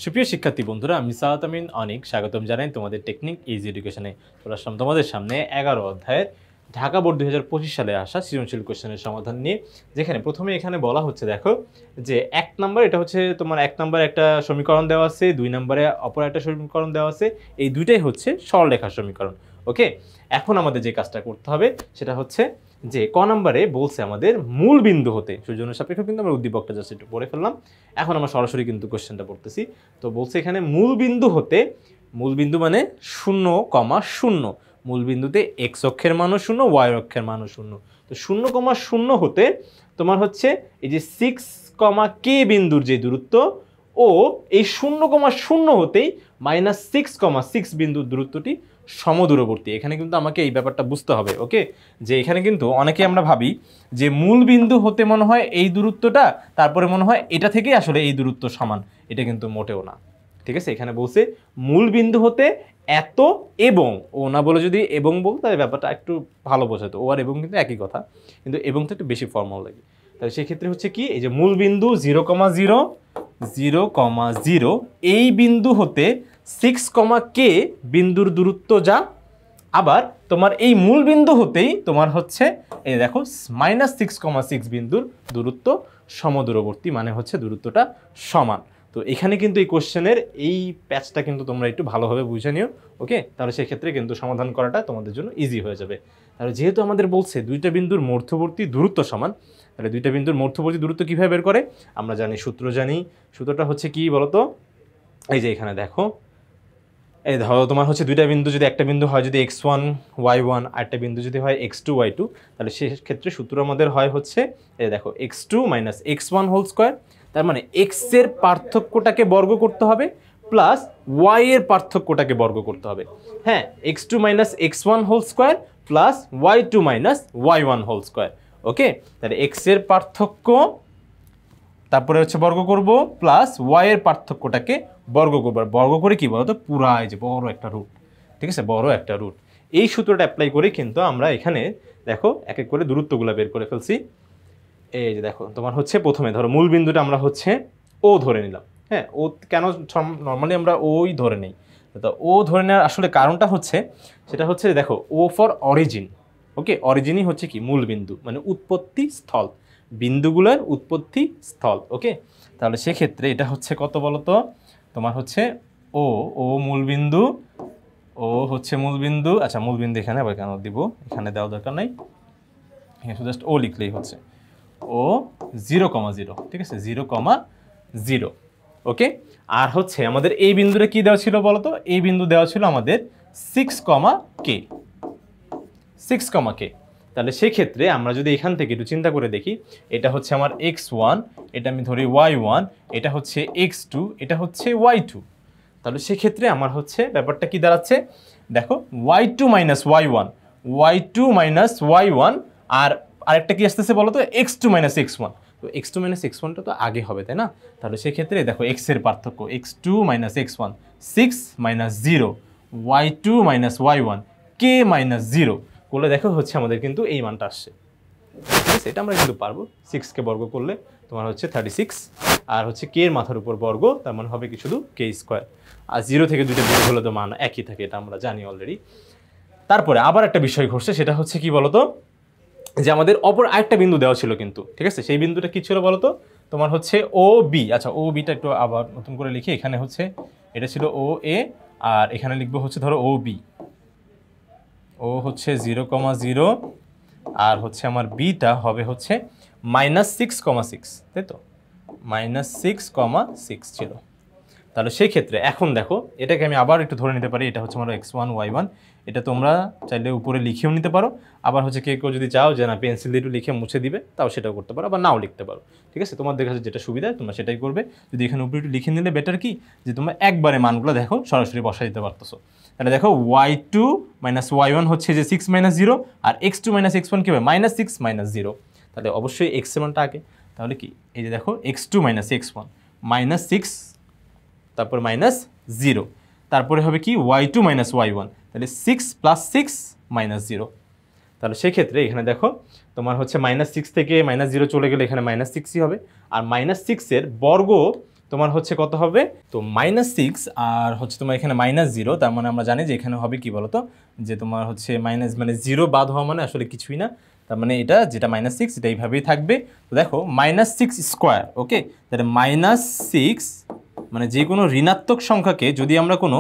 সুপ্রিয় শিক্ষার্থী বন্ধুরা, আমি সাহাত আমিন অনেক স্বাগতম জানাই তোমাদের টেকনিক ইজি এডুকেশনে। চলে আসলাম তোমাদের সামনে 11 অধ্যায়ের ঢাকা বোর্ড 2025 সালে আসা সৃজনশীল কোশ্চেনের সমাধান নিয়ে। যেখানে প্রথমে এখানে বলা হচ্ছে, দেখো যে 1 নম্বর, এটা হচ্ছে তোমার 1 নম্বরে একটা সমীকরণ দেওয়া আছে, 2 নম্বরে অপর একটা সমীকরণ দেওয়া আছে। এই দুইটাই হচ্ছে সরলরেখার সমীকরণ। ওকে, এখন আমাদের যে কাজটা করতে হবে সেটা হচ্ছে যে ক নম্বরে বলছে আমাদের মূল বিন্দু হতে, সূর্যের সাপেক্ষ কিন্তু আমরা উদ্দীপকটা জাস্ট একটু পড়ে ফেললাম। এখন আমরা সরাসরি কিন্তু কোশ্চেনটা পড়তেছি। তো বলছে এখানে মূল বিন্দু হতে, মূল বিন্দু মানে 0,0, মূল বিন্দুতে এক্স অক্ষের মানও 0, ওয়াই অক্ষের মানও 0। তো 0,0 হতে তোমার হচ্ছে এই যে 6, কে বিন্দুর যে দূরত্ব, ও এই 0,0 হতেই -6,6 বিন্দুর দূরত্বটি সমদূরবর্তী। এখানে কিন্তু আমাকে এই ব্যাপারটা বুঝতে হবে। ওকে, যে এখানে কিন্তু অনেকে আমরা ভাবি যে মূল বিন্দু হতে মনে হয় এই দূরত্বটা, তারপরে মনে হয় এটা থেকেই আসলে এই দূরত্ব সমান। এটা কিন্তু মোটেও না। ঠিক আছে, এখানে বলছে মূল বিন্দু হতে এত এবং, ও না বলে যদি এবং বল তাহলে ব্যাপারটা একটু ভালো বোঝাতো। ও আর এবং কিন্তু একই কথা, কিন্তু এবং তো একটু বেশি ফর্মাল লাগে। তাহলে সেক্ষেত্রে হচ্ছে কি, এই যে মূল বিন্দু 0,0 এই বিন্দু হতে 6, বিন্দুর দূরত্ব যা, আবার তোমার এই মূল বিন্দু হতেই তোমার হচ্ছে এই দেখো -6,6 বিন্দুর দূরত্ব সমদূরবর্তী, মানে হচ্ছে দূরত্বটা সমান। তো এখানে কিন্তু এই কোশ্চেনের এই প্যাচটা কিন্তু তোমরা একটু ভালোভাবে বুঝে নিও। ওকে, তাহলে সেক্ষেত্রে কিন্তু সমাধান করাটা তোমাদের জন্য ইজি হয়ে যাবে। তাহলে যেহেতু আমাদের বলছে দুইটা বিন্দুর মধ্যবর্তী দূরত্ব সমান, তাহলে দুইটা বিন্দুর মধ্যবর্তী দূরত্ব কীভাবে বের করে আমরা জানি, সূত্র জানি। সূত্রটা হচ্ছে কি বলতো, এই যে এখানে দেখো, এই ধরো তোমার হচ্ছে দুইটা বিন্দু, যদি একটা বিন্দু হয় যদি x1 y1 আর একটা বিন্দু যদি হয় x2 y2, তাহলে সেক্ষেত্রে সূত্র আমাদের হয় হচ্ছে এই দেখো x2 - x1 হোল স্কোয়ার। তার মানে x এর পার্থক্যটাকে বর্গ করতে হবে প্লাস y এর পার্থক্যটাকে বর্গ করতে হবে। হ্যাঁ, x2 - x1 whole square plus y2 - y1 whole square. Okay, তাহলে x এর পার্থক্য তারপরে হচ্ছে বর্গ করব প্লাস ওয়াই এর পার্থক্যটাকে বর্গ করব। বর্গ করে কি বলতো, পুরা এই যে বড় একটা রুট। ঠিক আছে, বড় একটা রুট। এই সূত্রটা অ্যাপ্লাই করে কিন্তু আমরা এখানে দেখো এক এক করে দূরত্বগুলো বের করে ফেলছি। এই যে দেখো তোমার হচ্ছে প্রথমে ধরো মূল বিন্দুটা আমরা হচ্ছে ও ধরে নিলাম। হ্যাঁ, ও কেন নর্মালি আমরা ওই ধরে নেই, তো ও ধরে নেওয়ার আসলে কারণটা হচ্ছে, সেটা হচ্ছে দেখো ও ফর অরিজিন। ওকে, অরিজিনই হচ্ছে কি মূল বিন্দু, মানে উৎপত্তি স্থল, বিন্দুগুলোর উৎপত্তি স্থল। ওকে, তাহলে সেক্ষেত্রে এটা হচ্ছে কত বলতো, তোমার হচ্ছে ও ও মূল বিন্দু, ও হচ্ছে মূল বিন্দু। আচ্ছা, মূল বিন্দু এখানে আবার কেন দিব, এখানে দেওয়ার দরকার নাই, এখানে জাস্ট ও লিখলেই হচ্ছে ও 0,0। ঠিক আছে, 0,0। ওকে, আর হচ্ছে আমাদের এই বিন্দুটা কি দেওয়া ছিল বলতো, এই বিন্দু দেওয়া ছিল আমাদের 6, k। তাহলে সেক্ষেত্রে আমরা যদি এখান থেকে একটু চিন্তা করে দেখি, এটা হচ্ছে আমার x1, এটা আমি ধরি y1, এটা হচ্ছে x2, এটা হচ্ছে y2। তাহলে সেক্ষেত্রে আমার হচ্ছে ব্যাপারটা কি দাঁড়াচ্ছে, দেখো y2 - y1, আর আরেকটা কি আসতেছে বলো তো, x2 - x1। তো x2 - x1টা তো আগে হবে, তাই না? তাহলে সেক্ষেত্রে দেখো x এর পার্থক্য x2 - x1, 6 - 0, y2 - y1, k - 0 করলে দেখো হচ্ছে আমাদের কিন্তু এই মানটা আসছে। ঠিক আছে, এটা আমরা কিন্তু পারবো। 6কে বর্গ করলে তোমার হচ্ছে 36, আর হচ্ছে কে এর মাথার উপর বর্গ, তার মানে হবে কি শুধু কে স্কোয়ার। আর 0 থেকে 2টা বিয়োগ হলে তো মান একই থাকে, এটা আমরা জানি অলরেডি। তারপরে আবার একটা বিষয় ঘটছে, সেটা হচ্ছে কি বলতো, যে আমাদের অপর আরেকটা বিন্দু দেওয়া ছিল কিন্তু। ঠিক আছে, সেই বিন্দুটা কি ছিল বলতো, তোমার হচ্ছে ও বি। আচ্ছা, ও বিটা একটু আবার নতুন করে লিখি। এখানে হচ্ছে এটা ছিল ও এ, আর এখানে লিখবো হচ্ছে ধরো ও বি। ও হচ্ছে 0,0, আর হচ্ছে আমার বিটা হবে হচ্ছে -6,6, তাই তো, -6,6 ছিল। তাহলে সেই ক্ষেত্রে এখন দেখো এটাকে আমি আবার একটু ধরে নিতে পারি, এটা হচ্ছে আমার x1 y1। এটা তোমরা চাইলে উপরে লিখেও নিতে পারো, আবার হচ্ছে কেউ যদি চাও যে না পেন্সিল দিয়ে একটু লিখে মুছে দিবে, তাও সেটাও করতে পারো, আবার নাও লিখতে পারো। ঠিক আছে, তোমাদের কাছে যেটা সুবিধা তোমরা সেটাই করবে। যদি এখানে উপরে একটু লিখে নিলে বেটার কি, যে তোমরা একবারে মানগুলো দেখো সরাসরি বসাই দিতে পারতেছো। তাহলে দেখো y2 - y1 হচ্ছে যে 6 - 0, আর x2 - x1 কি হবে -6 - 0। তাহলে অবশ্যই x এর মানটা আগে। তাহলে কি, এই যে দেখো x2 - x1 -6, তারপর -0, তারপরে হবে কি y2 - y1, তাহলে 6 + 6 - 0। তাহলে সেক্ষেত্রে এখানে দেখো তোমার হচ্ছে -6 থেকে -0 চলে গেলে এখানে -6ই হবে। আর -6 এর বর্গ তোমার হচ্ছে কত হবে, তো -6 আর হচ্ছে তোমার এখানে -0, তার মানে আমরা জানি যে এখানে হবে কি বলতো, যে তোমার হচ্ছে মাইনাস মানে 0 বাদ হওয়া মানে আসলে কিছুই না, তার মানে এটা যেটা -6 এটা এইভাবেই থাকবে। তো দেখো -6 স্কোয়ার, ওকে, তাহলে -6 মানে যে কোনো ঋণাত্মক সংখ্যাকে যদি আমরা কোনো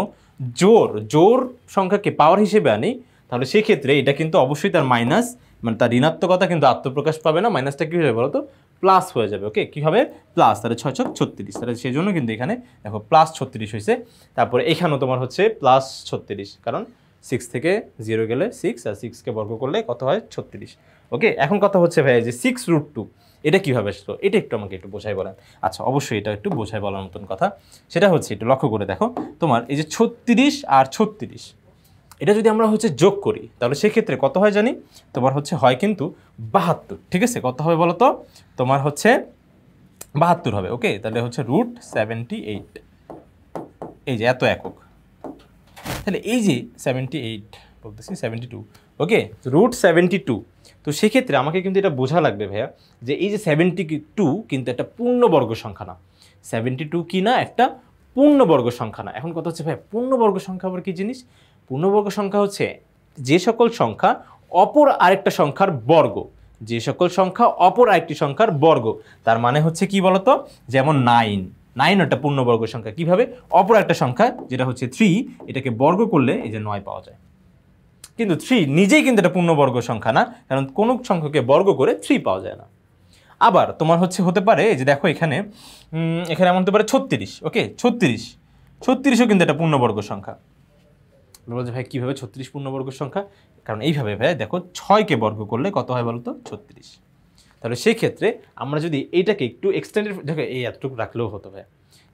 জোর সংখ্যাকে পাওয়ার হিসেবে আনি, তাহলে সেই ক্ষেত্রে এটা কিন্তু অবশ্যই তার মাইনাস, মানে তার ঋণাত্মকতা কিন্তু আত্মপ্রকাশ পাবে না, মাইনাসটা কী হবে বলতো, প্লাস হয়ে যাবে। ওকে, কী হবে, প্লাস, তাহলে 6 × 36, তাহলে সেই জন্য কিন্তু এখানে দেখো +36 হয়েছে। তারপরে এখানেও তোমার হচ্ছে +36, কারণ 6 থেকে 0 গেলে 6, আর 6কে বর্গ করলে কত হয়, 36। ওকে, এখন কথা হচ্ছে ভাই যে 6√2 এটা কীভাবে আসলো, এটা একটু আমাকে একটু বোঝাই বলেন। আচ্ছা, অবশ্যই এটা একটু বোঝাই বলার মতন কথা, সেটা হচ্ছে একটু লক্ষ্য করে দেখো, তোমার এই যে 36 আর 36 এটা যদি আমরা হচ্ছে যোগ করি, তাহলে সেক্ষেত্রে কত হয় জানি, তোমার হচ্ছে হয় কিন্তু 72, ঠিক আছে, কত হবে বলো তো, তোমার হচ্ছে 72 হবে। ওকে, তাহলে হচ্ছে √78, এই যে এত একক, তাহলে এই যে 78 বলতেছি 72, ওকে, √72। তো সেক্ষেত্রে আমাকে কিন্তু এটা বোঝা লাগবে ভাইয়া, যে এই যে 72 কিন্তু একটা পূর্ণবর্গ সংখ্যা না, 72 কি না, একটা পূর্ণবর্গ সংখ্যা না। এখন কথা হচ্ছে ভাই, পূর্ণবর্গ সংখ্যা আবার কি জিনিস, পূর্ণবর্গ সংখ্যা হচ্ছে যে সকল সংখ্যা অপর আরেকটা সংখ্যার বর্গ, যে সকল সংখ্যা অপর আরেকটি সংখ্যার বর্গ। তার মানে হচ্ছে কি বলতো, যেমন 9 একটা পূর্ণবর্গ সংখ্যা, কিভাবে, অপর একটা সংখ্যা যেটা হচ্ছে 3, এটাকে বর্গ করলে এই যে 9 পাওয়া যায়। কিন্তু 3 নিজেই কিন্তু এটা পূর্ণবর্গ সংখ্যা না, কারণ কোনো সংখ্যাকে বর্গ করে 3 পাওয়া যায় না। আবার তোমার হচ্ছে হতে পারে, এই যে দেখো এখানে এমন হতে পারে 36, ওকে, 36ও কিন্তু এটা পূর্ণবর্গ সংখ্যা। বলছে ভাই কীভাবে 36 পূর্ণবর্গ সংখ্যা, কারণ এইভাবে ভাই দেখো 6কে বর্গ করলে কত হয় বলতো, 36। তাহলে সেই ক্ষেত্রে আমরা যদি এইটাকে একটু এক্সটেন্ডেড, দেখো এই এতটুকু রাখলেও হতো ভাই,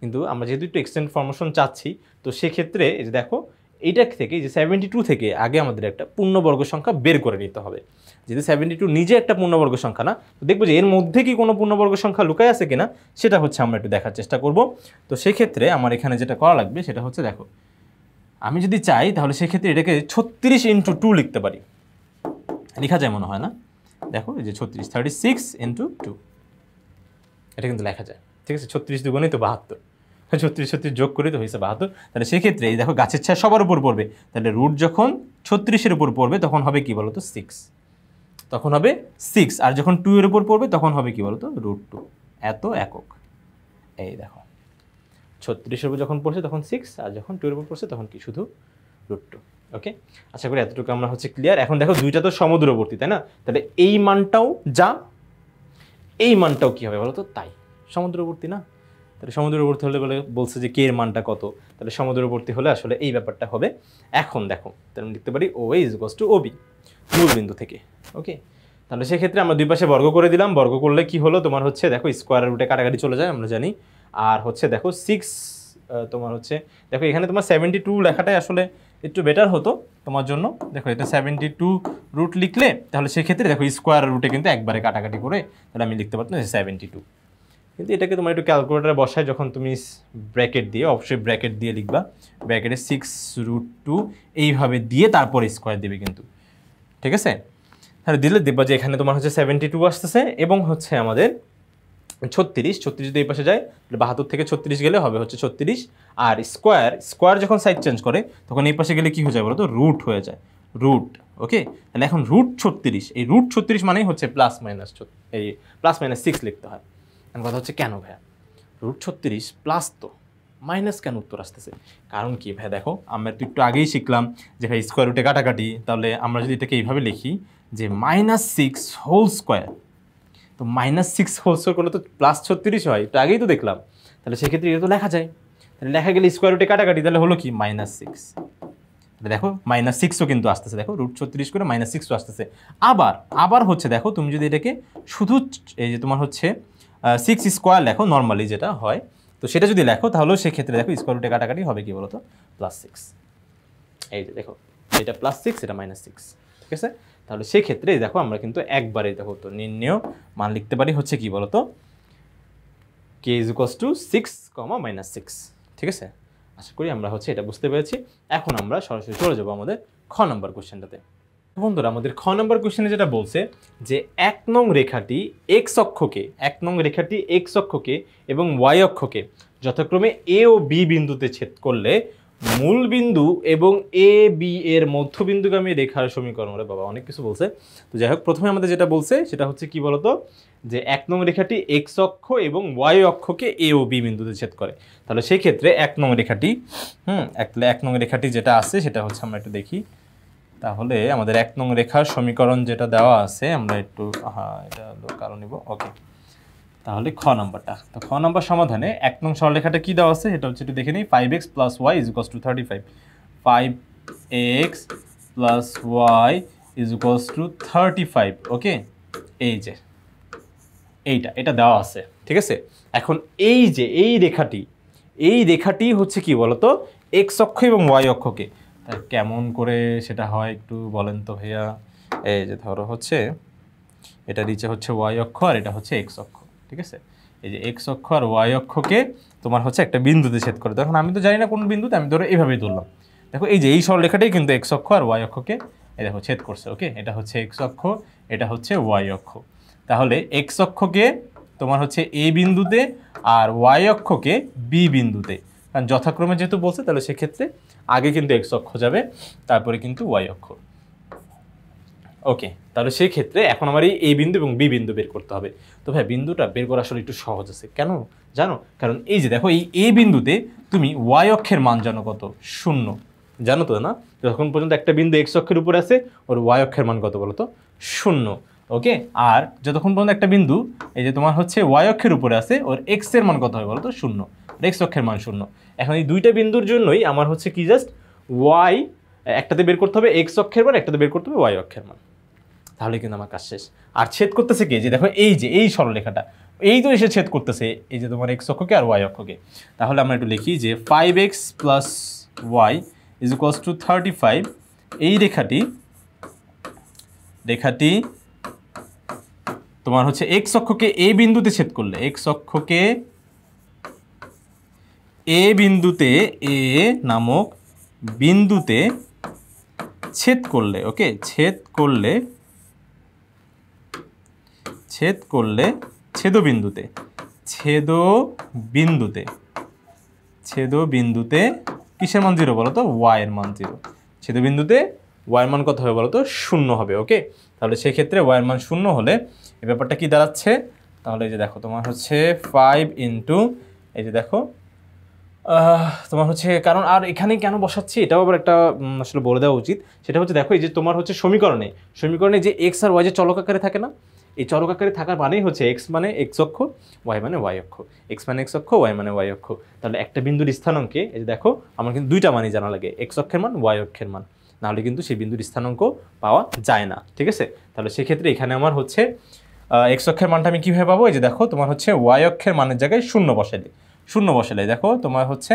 কিন্তু আমরা যেহেতু একটু এক্সটেন্ড ফরমেশন চাচ্ছি, তো সেক্ষেত্রে এই যে দেখো এইটা থেকে, যে 72 থেকে আগে আমাদের একটা পূর্ণবর্গ সংখ্যা বের করে নিতে হবে। যেহেতু 72 নিজে একটা পূর্ণবর্গ সংখ্যা না, তো দেখবো যে এর মধ্যে কি কোনো পূর্ণবর্গ সংখ্যা লুকায় আছে কিনা, সেটা হচ্ছে আমরা একটু দেখার চেষ্টা করব। তো সেক্ষেত্রে আমার এখানে যেটা করা লাগবে সেটা হচ্ছে, দেখো আমি যদি চাই তাহলে সেক্ষেত্রে এটাকে 36 × 2 লিখতে পারি, লেখা যায় মনে হয় না, দেখো এই যে 36 × 2, এটা কিন্তু লেখা যায়, ঠিক আছে, 36 দুগুণই তো 72, 36 যোগ করি তো হয়েছে 72। তাহলে সেক্ষেত্রে এই দেখো গাছের ছায়া সবার উপর পড়বে, তাহলে রুট যখন 36-এর উপর পড়বে তখন হবে কি বলতো, 6, তখন হবে 6, আর যখন 2 এর উপর পড়বে তখন হবে কি বলতো, √2, এত একক। এই দেখো 36-এর উপর যখন পড়ছে তখন 6, আর যখন 2 এর উপর পড়ছে তখন কি, শুধু √2। ওকে, আশা করি এতটুকু আমরা হচ্ছে ক্লিয়ার। এখন দেখো দুইটা তো সমদূরবর্তী, তাই না, তাহলে এই মানটাও যা, এই মানটাও কি হবে বলতো, তাই, সমদূরবর্তী না, তাহলে সমদূরবর্তী হলে বলছে যে কে এর মানটা কত, তাহলে সমদূরবর্তী হলে আসলে এই ব্যাপারটা হবে। এখন দেখো তাহলে আমি লিখতে পারি OA = OB, মূল বিন্দু থেকে। ওকে, তাহলে সেক্ষেত্রে আমরা দুই পাশে বর্গ করে দিলাম, বর্গ করলে কি হলো, তোমার হচ্ছে দেখো স্কোয়ার রুটে কাটাকাটি চলে যায় আমরা জানি, আর হচ্ছে দেখো 6, তোমার হচ্ছে দেখো এখানে তোমার 72 লেখাটাই আসলে একটু বেটার হতো তোমার জন্য। দেখো এটা 72 রুট লিখলে তাহলে সেক্ষেত্রে দেখো স্কোয়ার রুটে কিন্তু একবারে কাটাকাটি করে তাহলে আমি লিখতে পারতাম 72, কিন্তু এটাকে তোমার একটু ক্যালকুলেটারে বসায় যখন তুমি ব্র্যাকেট দিয়ে, অবশ্যই ব্র্যাকেট দিয়ে লিখবা, ব্র্যাকেটে 6√2 এইভাবে দিয়ে তারপরে স্কোয়ার দেবে কিন্তু, ঠিক আছে। তাহলে দিলে দেখবা যে এখানে তোমার হচ্ছে 72 আসতেছে, এবং হচ্ছে আমাদের 36 যদি এই পাশে যায় তাহলে 72 থেকে 36 গেলে হবে হচ্ছে 36, আর স্কোয়ার যখন সাইড চেঞ্জ করে তখন এই পাশে গেলে কি হয়ে যায় বলো তো, রুট হয়ে যায়, রুট। ওকে, তাহলে এখন √36, এই √36 মানেই হচ্ছে +-6 লিখতে হয়। এখন কথা হচ্ছে কেন ভাইয়া √36 প্লাস, তো মাইনাস কেন উত্তর আসতেছে, কারণ কি ভাই দেখো আমরা তো একটু আগেই শিখলাম যে ভাই স্কোয়ার রুটে কাটাকাটি, তাহলে আমরা যদি এটাকে এইভাবে লিখি যে -6² তো -6² করলে তো +36 হয়, একটু আগেই তো দেখলাম, তাহলে সেক্ষেত্রে এটা তো লেখা যায়, তাহলে লেখা গেলে স্কোয়ার রুটে কাটাকাটি, তাহলে হলো কি -6, দেখো -6ও কিন্তু আসতেছে, দেখো √36 করে -6ও আসতেছে। আবার হচ্ছে দেখো তুমি যদি এটাকে শুধু এই যে তোমার হচ্ছে 6² লেখো নর্মালি যেটা হয়, তো সেটা যদি লেখো তাহলেও সেক্ষেত্রে দেখো স্কোয়ার রুটে কাটাকাটি হবে কি বলতো, +6, এই যে দেখো এটা +6 এটা -6, ঠিক আছে। তাহলে সেক্ষেত্রে দেখো আমরা কিন্তু একবারে দেখো তো নির্ণেয় মান লিখতে পারি হচ্ছে কি বলতো, k = 6, -6, ঠিক আছে। আশা করি আমরা হচ্ছে এটা বুঝতে পেরেছি। এখন আমরা সরাসরি চলে যাবো আমাদের খ নম্বর কোশ্চেনটাতে। বন্ধুরা আমাদের খ নম্বর কোশ্চেনে যেটা বলছে যে 1 নং রেখাটি x অক্ষকে এবং y অক্ষকে যথাক্রমে এ ও বি বিন্দুতে ছেদ করলে মূল বিন্দু এবং এ বি এর মধ্যবিন্দুগামী রেখার সমীকরণ। ওরে বাবা, অনেক কিছু বলছে। তো যাই হোক, প্রথমে আমাদের যেটা বলছে সেটা হচ্ছে কি বলতো, যে 1 নং রেখাটি এক্স অক্ষ এবং ওয়াই অক্ষকে এ ও বি বিন্দুতে ছেদ করে। তাহলে সেই ক্ষেত্রে 1 নং রেখাটি 1 নং রেখাটি যেটা আছে সেটা হচ্ছে, আমরা একটু দেখি। তাহলে আমাদের 1 নং রেখার সমীকরণ যেটা দেওয়া আছে, আমরা একটু এটা কারণ নিব। ওকে, তাহলে খ নাম্বারটা, তো খ নাম্বার সমাধানে 1 নং সরলরেখাটা কি দেওয়া আছে এটা হচ্ছে একটু দেখে নিই। 5x + y = 35। 5x + y = 35। ওকে, এই যে এটা দেওয়া আছে, ঠিক আছে। এখন এই যে এই রেখাটি হচ্ছে কি বলতো, x অক্ষ এবং y অক্ষকে। তাই কেমন করে সেটা হয় একটু বলেন তো ভাইয়া। এই যে ধরো হচ্ছে এটা নিচে হচ্ছে y অক্ষ আর এটা হচ্ছে x অক্ষ, ঠিক আছে। এই যে x অক্ষ আর y অক্ষকে তোমার হচ্ছে একটা বিন্দুতে ছেদ করে। তখন আমি তো জানি না কোন বিন্দুতে, আমি ধরো এইভাবেই ধরলাম। দেখো এই যে এই সরলরেখাটাই কিন্তু x অক্ষ আর y অক্ষকে এই দেখো ছেদ করছে। ওকে, এটা হচ্ছে x অক্ষ, এটা হচ্ছে y অক্ষ। তাহলে x অক্ষকে তোমার হচ্ছে a বিন্দুতে আর y অক্ষকে b বিন্দুতে, কারণ যথাক্রমে যেহেতু বলছে, তাহলে সেক্ষেত্রে আগে কিন্তু x অক্ষ যাবে, তারপরে কিন্তু y অক্ষ। ওকে, তাহলে সেই ক্ষেত্রে এখন আমার এই বিন্দু এবং বি বিন্দু বের করতে হবে। তো ভাই বিন্দুটা বের করা আসলে একটু সহজ আছে, কেন জানো? কারণ এই যে দেখো এই বিন্দুতে তুমি ওয়াই অক্ষের মান জানো কত, 0, জানো তো না? যখন পর্যন্ত একটা বিন্দু এক্স অক্ষের উপরে আছে, ওর ওয়াই অক্ষের মান কত বলো তো, 0। ওকে, আর যতক্ষণ পর্যন্ত একটা বিন্দু এই যে তোমার হচ্ছে ওয়াই অক্ষের উপরে আছে, ওর এক্স এর মান কত হবে বলো তো, 0। এক্স অক্ষের মান 0। এখন এই দুইটা বিন্দুর জন্যই আমার হচ্ছে কি, জাস্ট ওয়াই একটাতে বের করতে হবে এক্স অক্ষের মান, একটাতে বের করতে হবে ওয়াই অক্ষের মান, তাহলে কিন্তু আমার কাজ শেষ। আর ছেদ করতেছে কি, যে দেখো এই যে এই সরলরেখাটা, এই তো এসে ছেদ করতেছে এই যে তোমার এক্স অক্ষকে আর ওয়াই অক্ষকে। তাহলে আমরা একটু লিখি যে 5x + y = 35। এই রেখাটি তোমার হচ্ছে এক্স অক্ষকে এ বিন্দুতে ছেদ করলে, এক্স অক্ষকে এ বিন্দুতে, এ নামক বিন্দুতে ছেদ করলে, ওকে, ছেদ করলে ছেদবিন্দুতে কিসের মান 0 বলো তো, y এর মান 0। ছেদবিন্দুতে y এর মান কত হবে বলো তো, 0 হবে। ওকে, তাহলে সেক্ষেত্রে y এর মান 0 হলে এই ব্যাপারটা কি দাঁড়াচ্ছে, তাহলে এই যে দেখো তোমার হচ্ছে 5 ইন্টু, এই যে দেখো তোমার হচ্ছে, কারণ আর এখানে কেন বসাচ্ছি এটাও আবার একটা আসলে বলে দেওয়া উচিত। সেটা হচ্ছে দেখো এই যে তোমার হচ্ছে সমীকরণে যে এক্স আর ওয়াই যে চলক আকারে থাকে না, এই চলক আকারে থাকার মানেই হচ্ছে এক্স মানে এক্স অক্ষ, ওয়াই মানে ওয়াই অক্ষ, এক্স মানে এক্স অক্ষ, ওয়াই মানে ওয়াই অক্ষ। তাহলে একটা বিন্দুর স্থানাঙ্কে এই যে দেখো আমার কিন্তু দুইটা মানই জানা লাগে, এক্স অক্ষের মান, ওয়াই অক্ষের মান, নাহলে কিন্তু সেই বিন্দুর স্থানাঙ্ক পাওয়া যায় না, ঠিক আছে। তাহলে সেক্ষেত্রে এখানে আমার হচ্ছে এক্স অক্ষের মানটা আমি কীভাবে পাবো, এই যে দেখো তোমার হচ্ছে ওয়াই অক্ষের মানের জায়গায় 0 বসালে দেখো তোমার হচ্ছে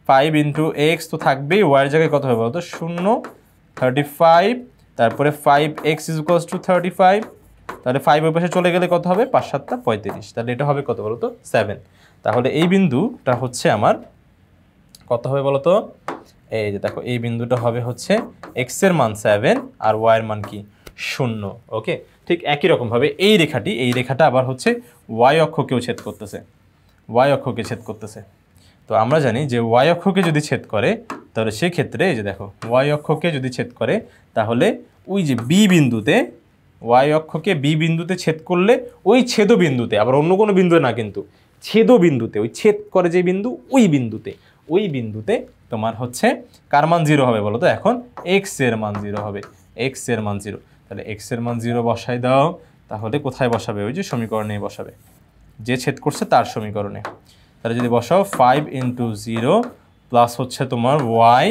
5 ইন্টু এক্স তো থাকবেই, ওয়াইয়ের জায়গায় কত হবে বলতো, 0, 35, তারপরে 5x = 35। তাহলে 5 ওই পাশে চলে গেলে কত হবে, 5 × 7 = 35। তাহলে এটা হবে কত বলতো, 7। তাহলে এই বিন্দুটা হচ্ছে আমার কত হবে বলতো, এই যে দেখো এই বিন্দুটা হবে হচ্ছে x এর মান 7 আর y এর মান কি, 0। ওকে, ঠিক একই রকমভাবে এই রেখাটা আবার হচ্ছে y অক্ষকেও ছেদ করতেছে। তো আমরা জানি যে y অক্ষকে যদি ছেদ করে, তাহলে সেক্ষেত্রে এই যে দেখো y অক্ষকে যদি ছেদ করে, তাহলে ওই যে b বিন্দুতে, y অক্ষকে b বিন্দুতে ছেদ করলে ওই ছেদবিন্দুতে, আবার অন্য কোনো বিন্দুতে না, কিন্তু ছেদবিন্দুতে, ওই ছেদ করে যে বিন্দু, ওই বিন্দুতে তোমার হচ্ছে কার মান 0 হবে বলো তো, এখন x এর মান 0 হবে, x এর মান 0। তাহলে x এর মান 0 বসাই দাও। তাহলে কোথায় বসাবে, ওই যে সমীকরণে বসাবে, যে ছেদ করছে তার সমীকরণে। তাহলে যদি বসাও 5 ইন্টু 0 প্লাস হচ্ছে তোমার y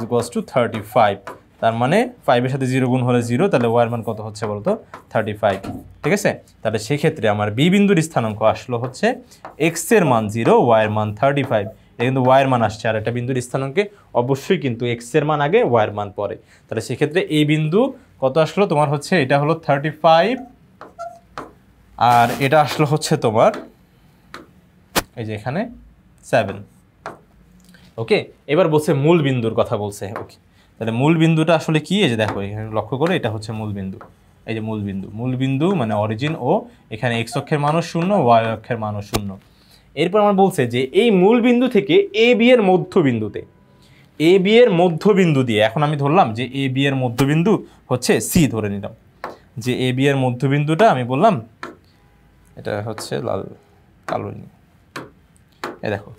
= 35, তার মানে 5-এর সাথে 0 গুণ হলে 0, তাহলে y এর মান কত হচ্ছে বলতো, 35, ঠিক আছে। তাহলে সেক্ষেত্রে আমার বি বিন্দুর স্থানাঙ্ক আসলো হচ্ছে x এর মান 0, y এর মান 35। এটা কিন্তু y এর মান আসছে, আর একটা বিন্দুর স্থানাঙ্কে অবশ্যই কিন্তু x এর মান আগে, y এর মান পরে। তাহলে সেক্ষেত্রে এই বিন্দু কত আসলো তোমার হচ্ছে, এটা হলো 35, আর এটা আসলো হচ্ছে তোমার এই যে এখানে 7। ওকে, এবার বলছে মূল বিন্দুর কথা বলছে। ওকে, তাহলে মূল বিন্দুটা আসলে কি, এই যে দেখো এখানে লক্ষ্য করে, এটা হচ্ছে মূল বিন্দু। এই যে মূল বিন্দু মানে অরিজিন, ও এখানে এক্স অক্ষের মানও 0, ওয়াই অক্ষের মানও 0। এরপর আমার বলছে যে এই মূল বিন্দু থেকে এ বি এর মধ্যবিন্দুতে, এ বি এর মধ্যবিন্দু দিয়ে, এখন আমি ধরলাম যে এ বি এর মধ্যবিন্দু হচ্ছে সি, ধরে নিলাম যে এ বি এর মধ্যবিন্দুটা আমি বললাম এটা হচ্ছে লাল কালো, এই দেখো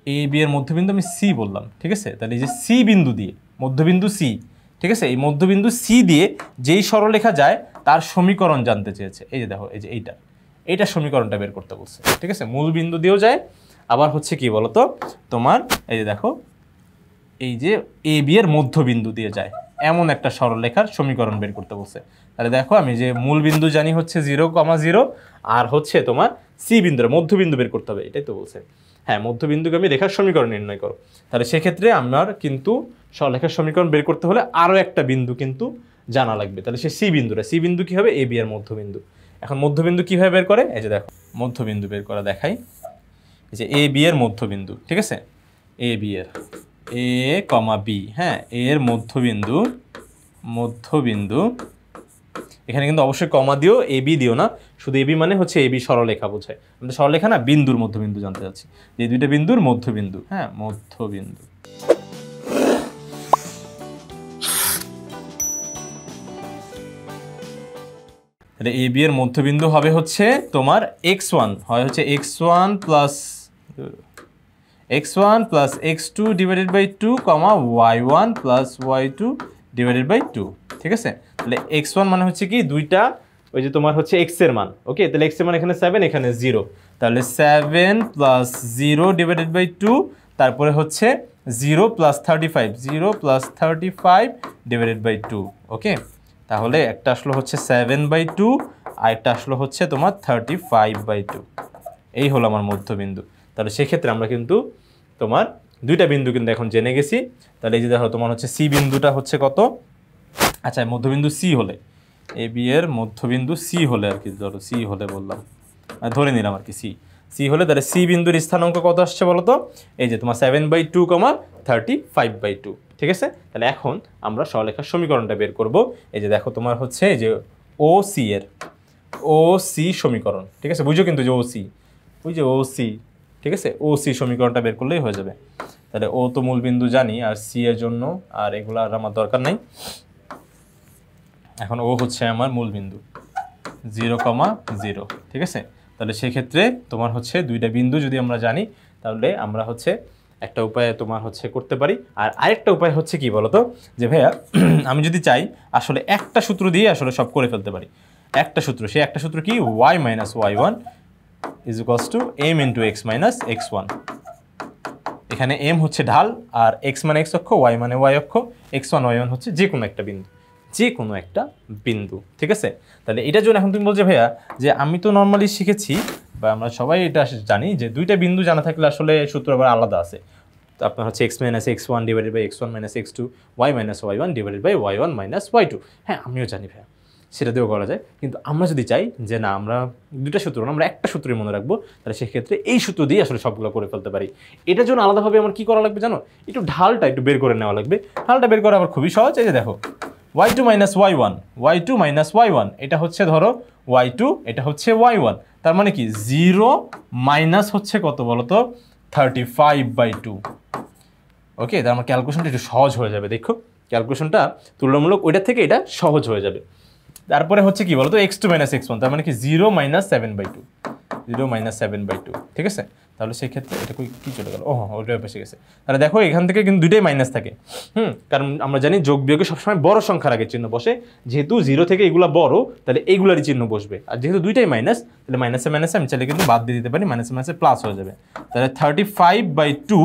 এ বি এর মধ্যবিন্দু আমি সি বললাম, ঠিক আছে। তাহলে এই যে সি বিন্দু দিয়ে, মধ্যবিন্দু সি, ঠিক আছে, এই মধ্যবিন্দু সি দিয়ে যেই সরলরেখা যায় তার সমীকরণ জানতে চেয়েছে। এই যে দেখো, এই যে এইটা সমীকরণটা বের করতে বলছে, ঠিক আছে। মূল বিন্দু দিয়েও যায়, আবার হচ্ছে কি বলতো তোমার, এই যে দেখো এই যে এ বি এর মধ্যবিন্দু দিয়ে যায় এমন একটা সরলরেখার সমীকরণ বের করতে বলছে। তাহলে দেখো আমি যে মূল বিন্দু জানি হচ্ছে 0,0, আর হচ্ছে তোমার সি বিন্দুর মধ্যবিন্দু বের করতে হবে, এটাই তো বলছে। হ্যাঁ, মধ্যবিন্দুকে আমি রেখার সমীকরণ নির্ণয় করো। তাহলে সেক্ষেত্রে আমার কিন্তু সরলরেখার সমীকরণ বের করতে হলে আরও একটা বিন্দু কিন্তু জানা লাগবে। তাহলে সে সি বিন্দু কী হবে, এ বি এর মধ্যবিন্দু। এখন মধ্যবিন্দু কীভাবে বের করে, এই যে দেখো মধ্যবিন্দু বের করা দেখাই, এই যে এ বি এর মধ্যবিন্দু, ঠিক আছে, এ বি এর এ কমা বি, হ্যাঁ এর মধ্যবিন্দু, এখানে কিন্তু অবশ্যই কমা দিও, এ বি দিও না, শুধু এ বি মানে হচ্ছে এ বি সরলরেখা বোঝায়। আমাদের সরলরেখা না, বিন্দুর মধ্যবিন্দু জানতে চাচ্ছি, যে দুইটা বিন্দুর মধ্যবিন্দু, হ্যাঁ মধ্যবিন্দু। তাহলে এ বি এর মধ্যবিন্দু হবে হচ্ছে তোমার x1, হয় হচ্ছে x1 plus x2 divided by 2, y1 plus y2 divided by 2, ঠিক আছে। তাহলে x1 মানে হচ্ছে কি দুইটা, ওই যে তোমার হচ্ছে x এর মান, ওকে। তাহলে x এর মান এখানে 7, এখানে 0, তাহলে 7 প্লাস 0 ডিভাইডেড বাই 2, তারপরে হচ্ছে 0 প্লাস 35 ডিভাইডেড বাই 2, ওকে। তাহলে একটা আসলো হচ্ছে 7/2, আর একটা আসলো হচ্ছে তোমার 35/2। এই হলো আমার মধ্যবিন্দু। তাহলে সেক্ষেত্রে আমরা কিন্তু তোমার দুইটা বিন্দু কিন্তু এখন জেনে গেছি। তাহলে এই যে দেখো তোমার হচ্ছে সি বিন্দুটা হচ্ছে কত, আচ্ছা মধ্যবিন্দু সি হলে, এ বি এর মধ্যবিন্দু সি হলে আর কি, ধরো সি হলে বললাম, ধরে নিলাম আর কি সি হলে, তাহলে সি বিন্দুর স্থানাঙ্ক কত আসছে বলো তো, এই যে তোমার 7/2, 35/2, ঠিক আছে। তাহলে এখন আমরা সরলরেখার সমীকরণটা বের করব। এই যে দেখো তোমার হচ্ছে এই যে ও সি সমীকরণ, ঠিক আছে, বুঝো কিন্তু যে ও সি, ঠিক আছে, ও সি সমীকরণটা বের করলেই হয়ে যাবে। তাহলে ও তো মূল বিন্দু জানি, আর সি এর জন্য আর এগুলো আর আমার দরকার নাই। এখন ও হচ্ছে আমার মূল বিন্দু 0,0, ঠিক আছে। তাহলে সেক্ষেত্রে তোমার হচ্ছে দুইটা বিন্দু যদি আমরা জানি, তাহলে আমরা হচ্ছে একটা উপায়ে তোমার হচ্ছে করতে পারি। আর আরেকটা উপায় হচ্ছে কি বলতো, যে ভাইয়া আমি যদি চাই আসলে একটা সূত্র দিয়ে আসলে সব করে ফেলতে পারি। একটা সূত্র, সেই একটা সূত্র কি, y minus y1 is equals two m into x minus x1। এখানে m হচ্ছে ঢাল, আর x মানে x অক্ষ, y মানে y অক্ষ, x1 y1 হচ্ছে যে কোনো একটা বিন্দু, ঠিক আছে। তাহলে এটার জন্য এখন তুমি বলছো ভাইয়া যে আমি তো নর্মালি শিখেছি, বা আমরা সবাই এটা জানি যে দুইটা বিন্দু জানা থাকলে আসলে সূত্র আবার আলাদা আছে। তো আপনার হচ্ছে x minus x1 divided by x1 minus x2, y minus y1 divided by y1 minus y2। হ্যাঁ আমিও জানি ভাইয়া, সেটা দিয়েও করা যায়। কিন্তু আমরা যদি চাই যে না আমরা দুইটা সূত্র না, আমরা একটা সূত্রই মনে রাখবো, তাহলে সেক্ষেত্রে এই সূত্র দিয়ে আসলে সবগুলো করে ফেলতে পারি। এটার জন্য আলাদাভাবে আমার কী করা লাগবে জানো, একটু ঢালটা একটু বের করে নেওয়া লাগবে। ঢালটা বের করা আবার খুবই সহজ। এই যে দেখো y2 মাইনাস y1, এটা হচ্ছে ধরো y2, এটা হচ্ছে y1, তার মানে কি 0 মাইনাস হচ্ছে কত বলো তো, 35/2, ওকে। তার মানে ক্যালকুলেশনটা একটু সহজ হয়ে যাবে, দেখো ক্যালকুলেশনটা তুলনামূলক ওইটা থেকে এটা সহজ হয়ে যাবে। তারপরে হচ্ছে কি বলতো, x2 মাইনাস x1, তার মানে কি 0 মাইনাস 7/2, ঠিক আছে। তাহলে সেই ক্ষেত্রে এটা কি চলে গেল, ওটা বসে গেছে। তাহলে দেখো এখান থেকে কিন্তু দুইটাই মাইনাস থাকে, কারণ আমরা জানি যোগ বিয়োগে সবসময় বড় সংখ্যার আগে চিহ্ন বসে। যেহেতু 0 থেকে এগুলো বড়, তাহলে এইগুলারই চিহ্ন বসবে। আর যেহেতু দুইটাই মাইনাস, তাহলে মাইনাসে আমি চাইলে কিন্তু বাদ দিয়ে দিতে পারি, মাইনাসে প্লাস হয়ে যাবে। তাহলে 35/2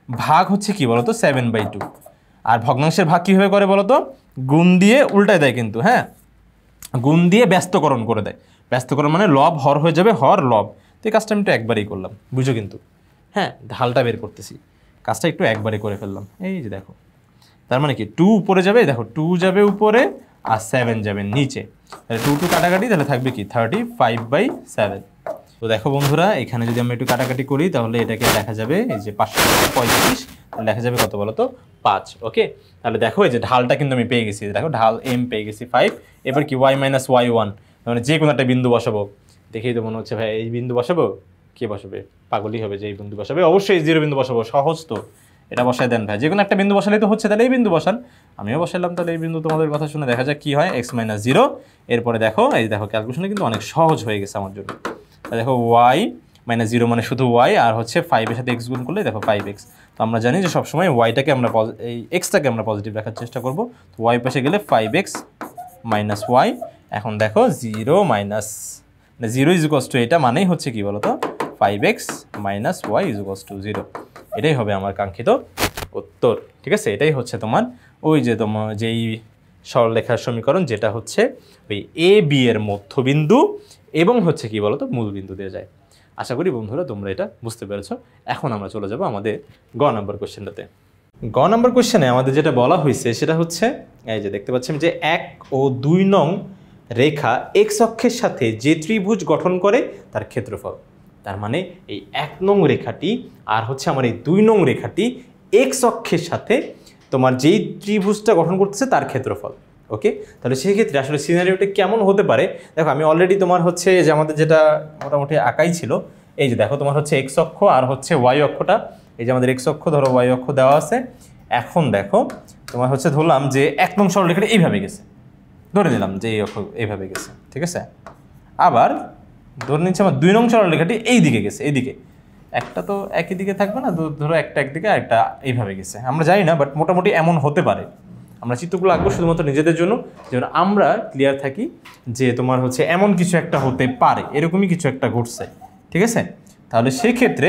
ভাগ হচ্ছে কি বলতো 7/2। আর ভগ্নাংশের ভাগ কীভাবে করে বলতো, গুণ দিয়ে উল্টায় দেয় কিন্তু, হ্যাঁ গুণ দিয়ে ব্যস্তকরণ করে দেয়। ব্যস্তকরণ মানে লব হর হয়ে যাবে, হর লব। তো এই কাজটা আমি একটু একবারই করলাম, বুঝো কিন্তু, হ্যাঁ ঢালটা বের করতেছি, কাজটা একটু একবারই করে ফেললাম। এই যে দেখো, তার মানে কি 2 উপরে যাবে, দেখো 2 যাবে উপরে আর 7 যাবে নিচে, তাহলে 2 কাটাকাটি, তাহলে থাকবে কি 35/7। তো দেখো বন্ধুরা, এখানে যদি আমরা একটু কাটাকাটি করি, তাহলে এটাকে দেখা যাবে এই যে 535, লেখা যাবে কত বলো তো 5, ওকে। তাহলে দেখো এই যে ঢালটা কিন্তু আমি পেয়ে গেছি, দেখো ঢাল m পেয়ে গেছি 5। এবার কি y মাইনাস y1, মানে যে কোনো একটা বিন্দু বসাবো, দেখেই তো মনে হচ্ছে ভাই এই বিন্দু বসাবো, কে বসাবে? পাগলই হবে যে এই বিন্দু বসাবে। অবশ্যই জিরো বিন্দু বসাবো, সহজ তো। এটা বসায় দেন ভাই, যে কোনো একটা বিন্দু বসালেই তো হচ্ছে, তাহলে এই বিন্দু বসান। আমিও বসাইলাম তাহলে এই বিন্দু, তোমাদের কথা শুনে দেখা যাক কি হয়। x মাইনাস জিরো, এরপরে দেখো এই দেখো ক্যালকুলেশনে কিন্তু অনেক সহজ হয়ে গেছে আমার জন্য। দেখো y মাইনাস জিরো মানে শুধু y, আর হচ্ছে 5 এর সাথে x গুণ করলে দেখো 5x। তো আমরা জানি যে সবসময় ওয়াইটাকে আমরা এই এক্সটাকে আমরা পজিটিভ রাখার চেষ্টা করব। তো y পাশে গেলে 5x মাইনাস y। এখন দেখো zero minus zero is equals two, এটা মানেই হচ্ছে কি বলতো 5x minus y is equals to 0। এটাই হবে আমার কাঙ্ক্ষিত উত্তর। ঠিক আছে, এটাই হচ্ছে তোমার ওই যে তোমার যেই সরলরেখার সমীকরণ, যেটা হচ্ছে ওই এ বি এর মধ্যবিন্দু এবং হচ্ছে কি বলতো মূল বিন্দু দিয়ে যায়। আশা করি বন্ধুরা তোমরা এটা বুঝতে পেরেছো। এখন আমরা চলে যাব আমাদের গ নম্বর কোশ্চেনটাতে। গ নম্বর কোশ্চেনে আমাদের যেটা বলা হয়েছে সেটা হচ্ছে এই যে দেখতে পাচ্ছেন যে 1 ও 2 নং রেখা এক্স অক্ষের সাথে যে ত্রিভুজ গঠন করে তার ক্ষেত্রফল। তার মানে এই 1 নং রেখাটি আর হচ্ছে আমার এই 2 নং রেখাটি এক্স অক্ষের সাথে তোমার যেই ত্রিভুজটা গঠন করতেছে তার ক্ষেত্রফল। ওকে, তাহলে সেই ক্ষেত্রে আসলে সিনারিওটা কেমন হতে পারে দেখো। আমি অলরেডি তোমার হচ্ছে যে আমাদের যেটা মোটামুটি আঁকাই ছিল, এই যে দেখো তোমার হচ্ছে এক্স অক্ষ আর হচ্ছে ওয়াই অক্ষটা, এই যে আমাদের এক্স অক্ষ ধরো ওয়াই অক্ষ দেওয়া আছে। এখন দেখো তোমার হচ্ছে ধরলাম যে 1 নং সরলরেখাটা এইভাবে গেছে, ধরে নিলাম যে এই অক্ষ এইভাবে গেছে। ঠিক আছে, আবার ধরে নিচ্ছে আমার 2 নং সরলরেখাটি এই দিকে গেছে, এইদিকে। একটা তো একই দিকে থাকবে না, ধরো একটা একদিকে আর একটা এইভাবে গেছে। আমরা জানি না, বাট মোটামুটি এমন হতে পারে। আমরা চিত্রগুলো আঁকবো শুধুমাত্র নিজেদের জন্য, যেন আমরা ক্লিয়ার থাকি যে তোমার হচ্ছে এমন কিছু একটা হতে পারে, এরকমই কিছু একটা ঘটছে। ঠিক আছে, তাহলে সেই ক্ষেত্রে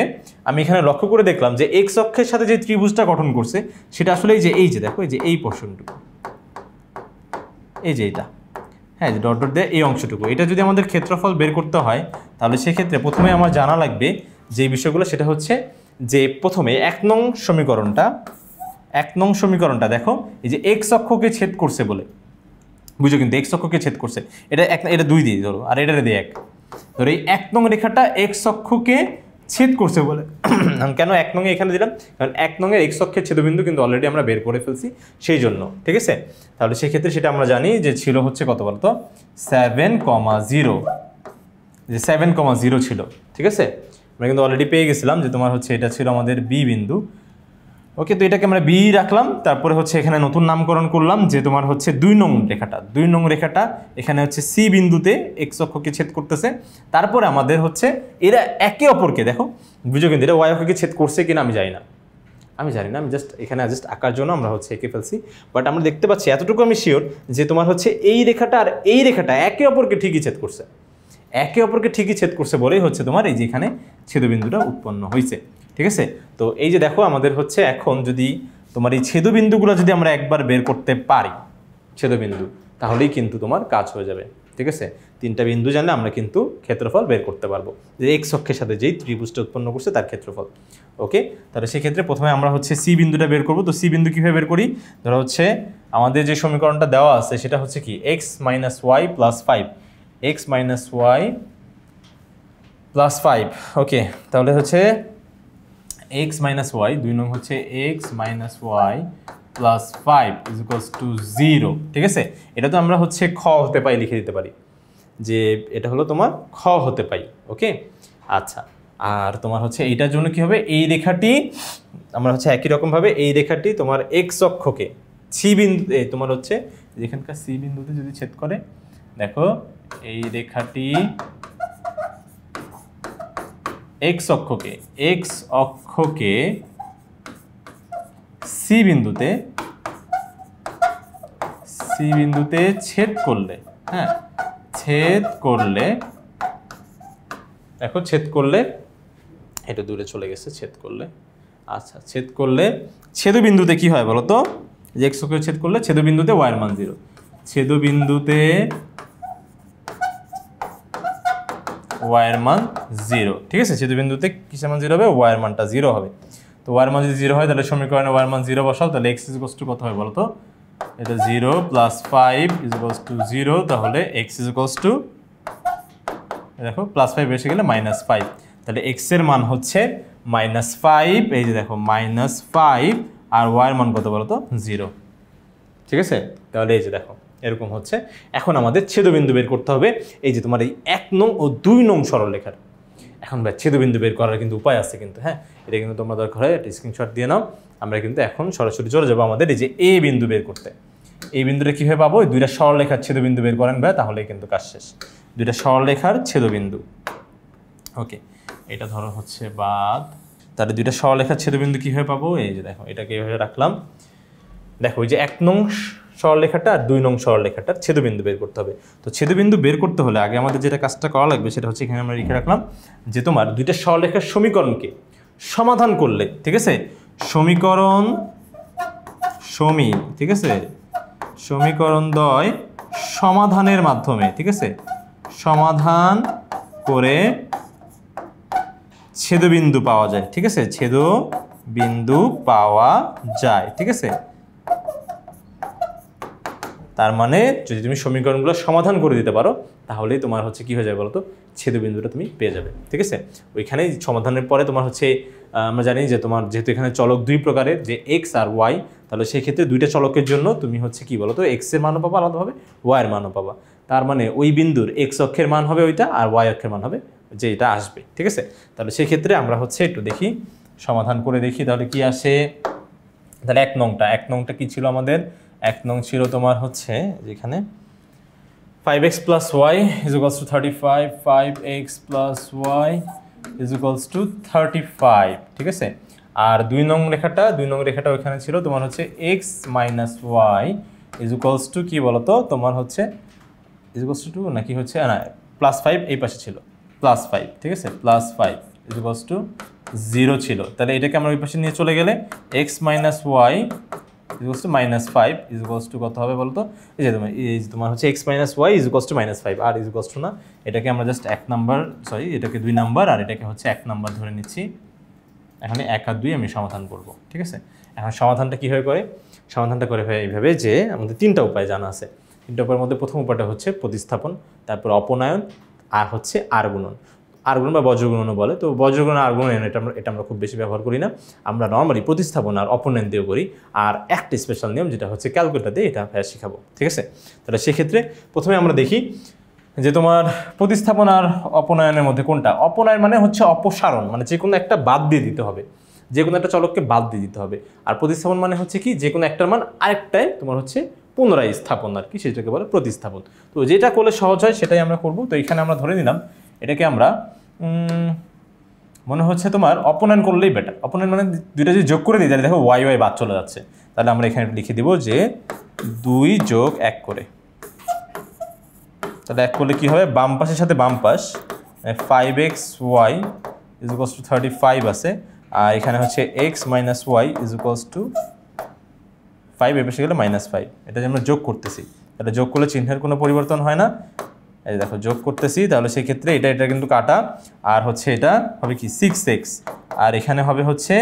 আমি এখানে লক্ষ্য করে দেখলাম যে এক্স অক্ষের সাথে যে ত্রিভুজটা গঠন করছে সেটা আসলে এই যে দেখো, এই যে এই পোর্শনটুকু, এই যে এটা, হ্যাঁ, যে ডট ডট দিয়ে এই অংশটুকু, এটা যদি আমাদের ক্ষেত্রফল বের করতে হয় তাহলে সেক্ষেত্রে প্রথমে আমার জানা লাগবে যে বিষয়গুলো, সেটা হচ্ছে যে প্রথমে 1 নং সমীকরণটা দেখো, এই যে এক্স অক্ষকে ছেদ করছে বলে বুঝো, কিন্তু এক্স অক্ষকে ছেদ করছে, এটা 2 দিয়ে ধরো, আর এটা দিয়ে 1 ধরো। এই 1 নং রেখাটা এক্স অক্ষকে ছেদ করছে বলে, কেন 1 নং এখানে দিলাম, কারণ 1 নং এর এক্স অক্ষের ছেদবিন্দু কিন্তু অলরেডি আমরা বের করে ফেলছি সেই জন্য। ঠিক আছে, তাহলে সেক্ষেত্রে সেটা আমরা জানি যে ছিল হচ্ছে কত বলতো 7,0, যে 7,0 ছিল। ঠিক আছে, আমরা কিন্তু অলরেডি পেয়ে গেছিলাম যে তোমার হচ্ছে এটা ছিল আমাদের বি বিন্দু। ওকে, তো এটাকে আমরা বি রাখলাম, তারপরে হচ্ছে এখানে নতুন নামকরণ করলাম যে তোমার হচ্ছে 2 নং রেখাটা এখানে হচ্ছে সি বিন্দুতে এক্স অক্ষকে ছেদ করতেছে। তারপরে আমাদের হচ্ছে এরা একে অপরকে দেখো বুঝো, কিন্তু এটা ওয়াই অক্ষকে ছেদ করছে কিনা আমি জানি না, আমি জাস্ট এখানে আঁকার জন্য আমরা হচ্ছে এঁকে ফেলছি। বাট আমরা দেখতে পাচ্ছি, এতটুকু আমি শিওর যে তোমার হচ্ছে এই রেখাটা আর এই রেখাটা একে অপরকে ঠিকই ছেদ করছে বলেই হচ্ছে তোমার এই যে এখানে ছেদবিন্দুটা উৎপন্ন হয়েছে। ঠিক আছে, তো এই যে দেখো আমাদের হচ্ছে এখন যদি তোমার এই ছেদবিন্দুগুলো যদি আমরা একবার বের করতে পারি ছেদবিন্দু, তাহলেই কিন্তু তোমার কাজ হয়ে যাবে। ঠিক আছে, 3টা বিন্দু জানলে আমরা কিন্তু ক্ষেত্রফল বের করতে পারবো, যে এক্স অক্ষের সাথে যেই ত্রিভুজটা উৎপন্ন করছে তার ক্ষেত্রফল। ওকে, তাহলে সেক্ষেত্রে প্রথমে আমরা হচ্ছে সি বিন্দুটা বের করবো। তো সি বিন্দু কীভাবে বের করি, ধরো হচ্ছে আমাদের যে সমীকরণটা দেওয়া আছে সেটা হচ্ছে কি x minus y plus 5, x minus y plus 5। Okay, তাহলে হচ্ছে এক্স মাইনাস ওয়াই 2 নং হচ্ছে x minus y plus 5 is equals to 0। ঠিক আছে, এটা তো আমরা হচ্ছে খ হতে পাই লিখে দিতে পারি, যে এটা হলো তোমার খ হতে পাই। ওকে, আচ্ছা, আর তোমার হচ্ছে এইটার জন্য কি হবে, এই রেখাটি আমরা হচ্ছে একই রকমভাবে এই রেখাটি তোমার এক্স অক্ষকে সি বিন্দু তোমার হচ্ছে যেখানকার সি বিন্দুতে যদি ছেদ করে, দেখো এই রেখাটি এক্স অক্ষকে সি বিন্দুতে ছেদ করলে, হ্যাঁ দেখো ছেদ করলে, এটা দূরে চলে গেছে, ছেদ করলে, আচ্ছা ছেদ করলে ছেদবিন্দুতে কি হয় বলো তো, যে এক্স অক্ষকে ছেদ করলে ছেদবিন্দুতে ওয়াই এর মান 0, ছেদবিন্দুতে ওয়াই এর মান 0। ঠিক আছে, ছেদবিন্দুতে কিসের মান 0 হবে, ওয়াই এর মানটা 0 হবে। তো ওয়াই এর মান যদি 0 হয় তাহলে সমীকরণে ওয়াই এর মান 0 বসাও, তাহলে x ইজ ইকুয়ালস টু কত হয় বলো তো, এটা 0 প্লাস 5 ইজ ইকুয়ালস টু 0, তাহলে x ইজ ইকুয়ালস টু দেখো প্লাস 5 এসে গেলে -5, তাহলে x এর মান হচ্ছে -5, এই যে দেখো -5, আর y এর মান কত বলো তো 0। ঠিক আছে, তাহলে এই যে দেখো এরকম হচ্ছে। এখন আমাদের ছেদবিন্দু বের করতে হবে, এই যে তোমার এই 1 নং ও 2 নং সরলরেখার এখন ভাই ছেদবিন্দু বের করার কিন্তু উপায় আছে কিন্তু, হ্যাঁ, এটা কিন্তু তোমরা দরকার হয় একটা স্ক্রিনশট দিয়ে নাও। আমরা কিন্তু এখন সরাসরি চলে যাবো আমাদের এই যে এ বিন্দু বের করতে। এই বিন্দুটা কীভাবে পাবো? দুইটা সরলরেখার ছেদবিন্দু বের করেন ভাই, তাহলেই কিন্তু কাজ শেষ। দুইটা সরলরেখার ছেদবিন্দু, ওকে, এটা ধরো হচ্ছে বাদ। তাহলে দুইটা সরলরেখার ছেদবিন্দু কীভাবে পাবো? এই যে দেখো, এটাকে এইভাবে রাখলাম। দেখো এই যে 1 নং সরলরেখাটা আর 2 নং সরলরেখাটার ছেদবিন্দু বের করতে হবে। তো ছেদবিন্দু বের করতে হলে আগে আমাদের যেটা কাজটা করা লাগবে সেটা হচ্ছে এখানে আমরা লিখে রাখলাম যে তোমার দুইটা সরলরেখার সমীকরণকে সমাধান করলে, ঠিক আছে, সমীকরণ ঠিক আছে, সমীকরণ দ্বয় সমাধানের মাধ্যমে, ঠিক আছে, সমাধান করে ছেদবিন্দু পাওয়া যায়, ঠিক আছে, ছেদবিন্দু পাওয়া যায়, ঠিক আছে। তার মানে যদি তুমি সমীকরণগুলো সমাধান করে দিতে পারো তাহলেই তোমার হচ্ছে কি হয়ে যাবে বলো তো, ছেদবিন্দুটা তুমি পেয়ে যাবে, ঠিক আছে। ওইখানে সমাধানের পরে তোমার হচ্ছে আমরা জানি যে তোমার যেহেতু এখানে চলক দুই প্রকারের, যে এক্স আর ওয়াই, তাহলে সেই ক্ষেত্রে দুইটা চলকের জন্য তুমি হচ্ছে কি বলো তো, এক্স এর মানও পাবা আলাদাভাবে, ওয়াই এর মানও পাবা। তার মানে ওই বিন্দুর এক্স অক্ষের মান হবে ওইটা, আর ওয়াই অক্ষের মান হবে যে এটা আসবে, ঠিক আছে। তাহলে সেই ক্ষেত্রে আমরা হচ্ছে একটু দেখি, সমাধান করে দেখি তাহলে কি আসে। তাহলে 1 নংটা কি ছিল আমাদের? 1 নং ছিল তোমার হচ্ছে যেখানে 5x plus y is equals to 35, 5x plus y is equals to 35, ঠিক আছে। আর 2 নং রেখাটা ওইখানে ছিল তোমার হচ্ছে x minus y is equals to কি বলতো, তোমার হচ্ছে is equals to 2 নাকি হচ্ছে না, +5 এই পাশে ছিল, +5, ঠিক আছে, +5 is equals to 0 ছিল। তাহলে এটাকে আমরা ওই পাশে নিয়ে চলে গেলে x minus y is equals to -5 is equals to কত হবে বলতো? এই যে তোমার হচ্ছে x minus y is equals to -5, R is equals to না, এটাকে আমরা জাস্ট 1 নাম্বার, সরি এটাকে 2 নাম্বার আর এটাকে হচ্ছে 1 নাম্বার ধরে নিচ্ছি। এখানে 1 আর 2 আমি সমাধান করব, ঠিক আছে। এখন সমাধানটা কীভাবে করে? সমাধানটা করে হয় এইভাবে যে আমাদের 3টা উপায় জানা আছে। 3টা উপায়ের মধ্যে প্রথম উপায়টা হচ্ছে প্রতিস্থাপন, তারপর অপনয়ন, আর হচ্ছে আর গুণন। আর গুণন বা বজ্রগুণনও বলে। তো বজ্রগুণন আর গুণন এটা আমরা খুব বেশি ব্যবহার করি না, আমরা নর্মালি প্রতিস্থাপন আর অপনয়ন দিয়েও করি। আর একটা স্পেশাল নিয়ম যেটা হচ্ছে ক্যালকুলেটর দিয়ে, এটা ভাইয়া শেখাবো, ঠিক আছে। তাহলে সেক্ষেত্রে প্রথমে আমরা দেখি যে তোমার প্রতিস্থাপন আর অপনয়নের মধ্যে কোনটা। অপনয়ন মানে হচ্ছে অপসারণ, মানে যে কোনো একটা বাদ দিয়ে দিতে হবে, যে কোনো একটা চলককে বাদ দিয়ে দিতে হবে। আর প্রতিস্থাপন মানে হচ্ছে কি, যে কোনো একটার মান আরেকটায় তোমার হচ্ছে পুনরায় স্থাপন, আর কি সেটাকে বলে প্রতিস্থাপন। তো যেটা করলে সহজ হয় সেটাই আমরা করব। তো এখানে আমরা ধরে নিলাম এটাকে আমরা মনে হচ্ছে তোমার অপনয়ন করলেই বেটার। অপনয়ন মানে দুইটা যদি যোগ করে দিই তাহলে দেখো ওয়াই বাদ চলে যাচ্ছে। তাহলে আমরা এখানে লিখে দিব যে 2 + 1 করে, তাহলে 1 করলে কী হবে, বাম পাশের সাথে বাম পাশ 5xy is equals to 35 আছে, আর এখানে হচ্ছে x minus y is equals to 5, এ পাশে গেলে -5। এটা যে আমরা যোগ করতেছি, তাহলে যোগ করলে চিহ্নের কোনো পরিবর্তন হয় না। এই দেখো যোগ করতেছি, তাহলে সেক্ষেত্রে এটা কিন্তু কাটা, আর হচ্ছে এটা হবে কি 6x, আর এখানে হবে হচ্ছে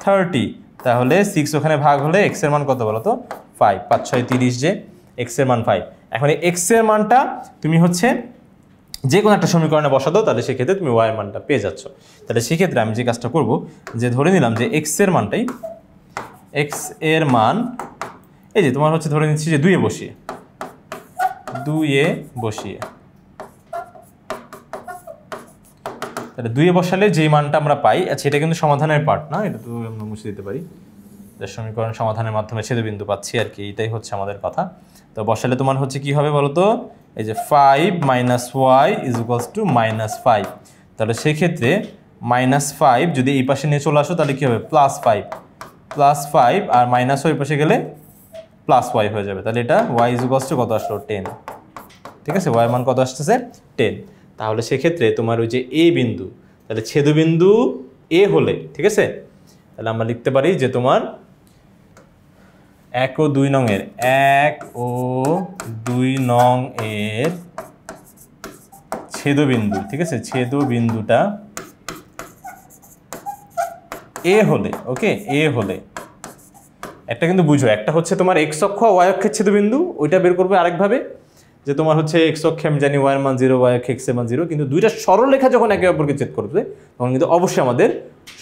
30। তাহলে 6 ওখানে ভাগ হলে x এর মান কত বলো তো, 5, 5 6 30, যে x এর মান 5। এখন এই x এর মানটা তুমি হচ্ছে যে কোনো একটা সমীকরণে বসা দাও, তাহলে সেক্ষেত্রে তুমি y এর মানটা পেয়ে যাচ্ছ। তাহলে সেক্ষেত্রে আমি যে কাজটা করব, যে ধরে নিলাম যে x এর মান এই যে তোমার হচ্ছে ধরে নিচ্ছি যে 2 এ বসিয়ে, তাহলে 2 এ বসালে যেই মানটা আমরা পাই, আচ্ছা এটা কিন্তু সমাধানের পার্ট না, এটা তো আমরা মুছে দিতে পারি, সমীকরণ সমাধানের মাধ্যমে ছেদবিন্দু পাচ্ছি আর কি, এটাই হচ্ছে আমাদের কথা। তো বসালে তোমার হচ্ছে কি হবে বলো তো, এই যে 5 - y is equals to -5। তাহলে সেক্ষেত্রে -5 যদি এই পাশে নিয়ে চলে আসো তাহলে কি হবে, +5 আর মাইনাস ওই পাশে গেলে +y হয়ে যাবে। তাহলে এটা y is equals to কত আসলো, 10, ঠিক আছে। y এর মান কত আসতেছে, 10। তাহলে সেক্ষেত্রে তোমার ওই যে a বিন্দু, তাহলে ছেদবিন্দু a হলে, ঠিক আছে, তাহলে আমরা লিখতে পারি যে তোমার 1 ও 2 নং এর ছেদবিন্দু, ঠিক আছে, ছেদবিন্দুটা a হলে, ওকে, a হলে একটা কিন্তু বুঝো, একটা হচ্ছে তোমার x অক্ষ y অক্ষের ছেদবিন্দু, ওইটা বের করবে আরেকভাবে, যে তোমার হচ্ছে x অক্ষে আমি জানি y এর মান 0, y অক্ষে x এর মান 0, কিন্তু দুইটা সরলরেখা যখন একে অপরকে ছেদ করবে তখন কিন্তু অবশ্যই আমাদের